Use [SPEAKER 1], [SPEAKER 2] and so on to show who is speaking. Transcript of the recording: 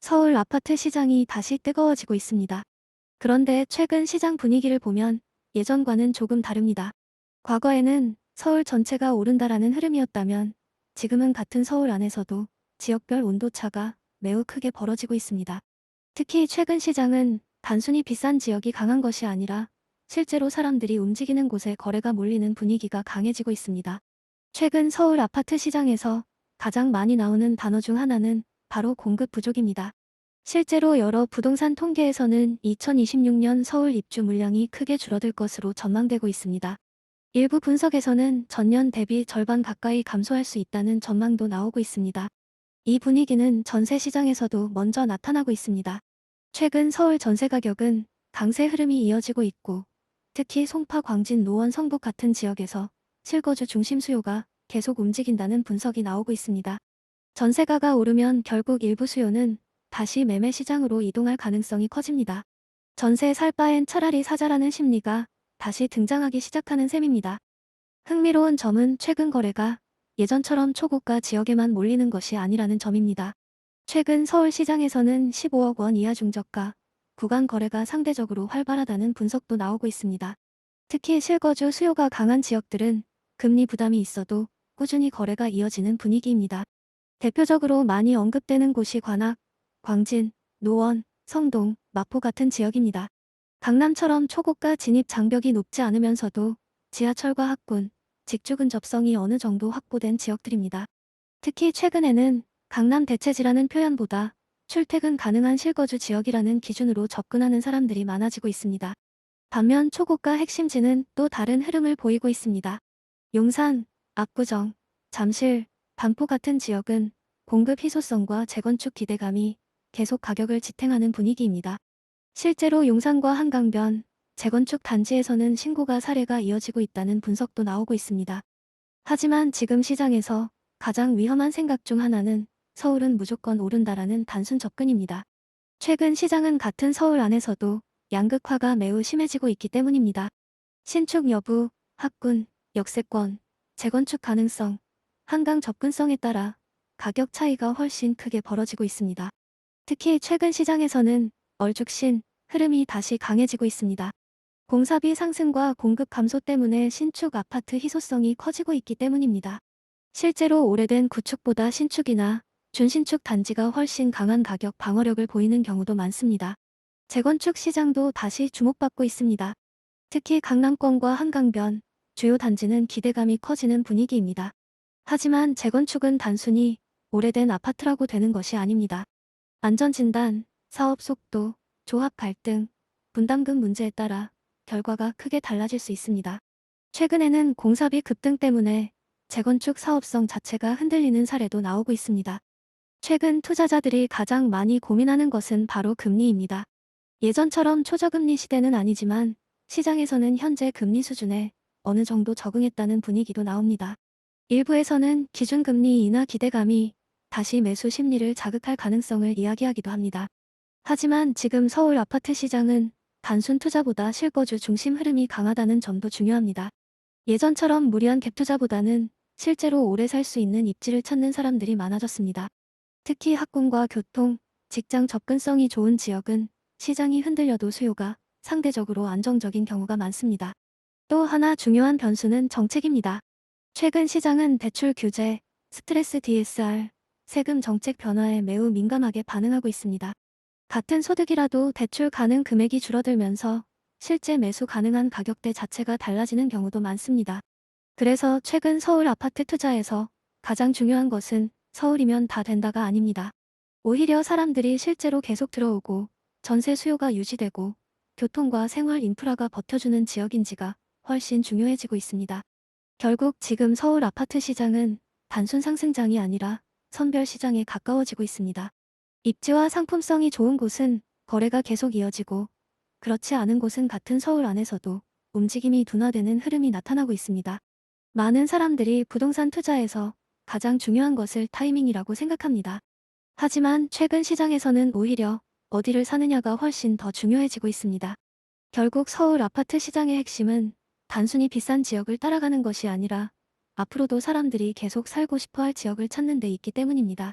[SPEAKER 1] 서울 아파트 시장이 다시 뜨거워지고 있습니다. 그런데 최근 시장 분위기를 보면 예전과는 조금 다릅니다. 과거에는 서울 전체가 오른다라는 흐름이었다면 지금은 같은 서울 안에서도 지역별 온도차가 매우 크게 벌어지고 있습니다. 특히 최근 시장은 단순히 비싼 지역이 강한 것이 아니라 실제로 사람들이 움직이는 곳에 거래가 몰리는 분위기가 강해지고 있습니다. 최근 서울 아파트 시장에서 가장 많이 나오는 단어 중 하나는 바로 공급 부족입니다. 실제로 여러 부동산 통계에서는 2026년 서울 입주 물량이 크게 줄어들 것으로 전망되고 있습니다. 일부 분석에서는 전년 대비 절반 가까이 감소할 수 있다는 전망도 나오고 있습니다. 이 분위기는 전세 시장에서도 먼저 나타나고 있습니다. 최근 서울 전세 가격은 강세 흐름이 이어지고 있고, 특히 송파, 광진, 노원, 성북 같은 지역에서 실거주 중심 수요가 계속 움직인다는 분석이 나오고 있습니다. 전세가가 오르면 결국 일부 수요는 다시 매매 시장으로 이동할 가능성이 커집니다. 전세 살 바엔 차라리 사자라는 심리가 다시 등장하기 시작하는 셈입니다. 흥미로운 점은 최근 거래가 예전처럼 초고가 지역에만 몰리는 것이 아니라는 점입니다. 최근 서울시장에서는 15억 원 이하 중저가 구간 거래가 상대적으로 활발하다는 분석도 나오고 있습니다. 특히 실거주 수요가 강한 지역들은 금리 부담이 있어도 꾸준히 거래가 이어지는 분위기입니다. 대표적으로 많이 언급되는 곳이 관악, 광진, 노원, 성동, 마포 같은 지역입니다. 강남처럼 초고가 진입 장벽이 높지 않으면서도 지하철과 학군, 직주 근접성이 어느 정도 확보된 지역들입니다. 특히 최근에는 강남 대체지라는 표현보다 출퇴근 가능한 실거주 지역이라는 기준으로 접근하는 사람들이 많아지고 있습니다. 반면 초고가 핵심지는 또 다른 흐름을 보이고 있습니다. 용산, 압구정, 잠실, 반포 같은 지역은 공급 희소성과 재건축 기대감이 계속 가격을 지탱하는 분위기입니다. 실제로 용산과 한강변, 재건축 단지에서는 신고가 사례가 이어지고 있다는 분석도 나오고 있습니다. 하지만 지금 시장에서 가장 위험한 생각 중 하나는 서울은 무조건 오른다라는 단순 접근입니다. 최근 시장은 같은 서울 안에서도 양극화가 매우 심해지고 있기 때문입니다. 신축 여부, 학군, 역세권, 재건축 가능성, 한강 접근성에 따라 가격 차이가 훨씬 크게 벌어지고 있습니다. 특히 최근 시장에서는 얼죽신 흐름이 다시 강해지고 있습니다. 공사비 상승과 공급 감소 때문에 신축 아파트 희소성이 커지고 있기 때문입니다. 실제로 오래된 구축보다 신축이나 준신축 단지가 훨씬 강한 가격 방어력을 보이는 경우도 많습니다. 재건축 시장도 다시 주목받고 있습니다. 특히 강남권과 한강변, 주요 단지는 기대감이 커지는 분위기입니다. 하지만 재건축은 단순히 오래된 아파트라고 되는 것이 아닙니다. 안전진단, 사업 속도, 조합 갈등, 분담금 문제에 따라 결과가 크게 달라질 수 있습니다. 최근에는 공사비 급등 때문에 재건축 사업성 자체가 흔들리는 사례도 나오고 있습니다. 최근 투자자들이 가장 많이 고민하는 것은 바로 금리입니다. 예전처럼 초저금리 시대는 아니지만 시장에서는 현재 금리 수준에 어느 정도 적응했다는 분위기도 나옵니다. 일부에서는 기준금리 인하 기대감이 다시 매수 심리를 자극할 가능성을 이야기하기도 합니다. 하지만 지금 서울 아파트 시장은 단순 투자보다 실거주 중심 흐름이 강하다는 점도 중요합니다. 예전처럼 무리한 갭 투자보다는 실제로 오래 살 수 있는 입지를 찾는 사람들이 많아졌습니다. 특히 학군과 교통, 직장 접근성이 좋은 지역은 시장이 흔들려도 수요가 상대적으로 안정적인 경우가 많습니다. 또 하나 중요한 변수는 정책입니다. 최근 시장은 대출 규제, 스트레스 DSR, 세금 정책 변화에 매우 민감하게 반응하고 있습니다. 같은 소득이라도 대출 가능 금액이 줄어들면서 실제 매수 가능한 가격대 자체가 달라지는 경우도 많습니다. 그래서 최근 서울 아파트 투자에서 가장 중요한 것은 서울이면 다 된다가 아닙니다. 오히려 사람들이 실제로 계속 들어오고 전세 수요가 유지되고 교통과 생활 인프라가 버텨주는 지역인지가 훨씬 중요해지고 있습니다. 결국 지금 서울 아파트 시장은 단순 상승장이 아니라 선별 시장에 가까워지고 있습니다. 입지와 상품성이 좋은 곳은 거래가 계속 이어지고 그렇지 않은 곳은 같은 서울 안에서도 움직임이 둔화되는 흐름이 나타나고 있습니다. 많은 사람들이 부동산 투자에서 가장 중요한 것을 타이밍이라고 생각합니다. 하지만 최근 시장에서는 오히려 어디를 사느냐가 훨씬 더 중요해지고 있습니다. 결국 서울 아파트 시장의 핵심은 단순히 비싼 지역을 따라가는 것이 아니라 앞으로도 사람들이 계속 살고 싶어 할 지역을 찾는 데 있기 때문입니다.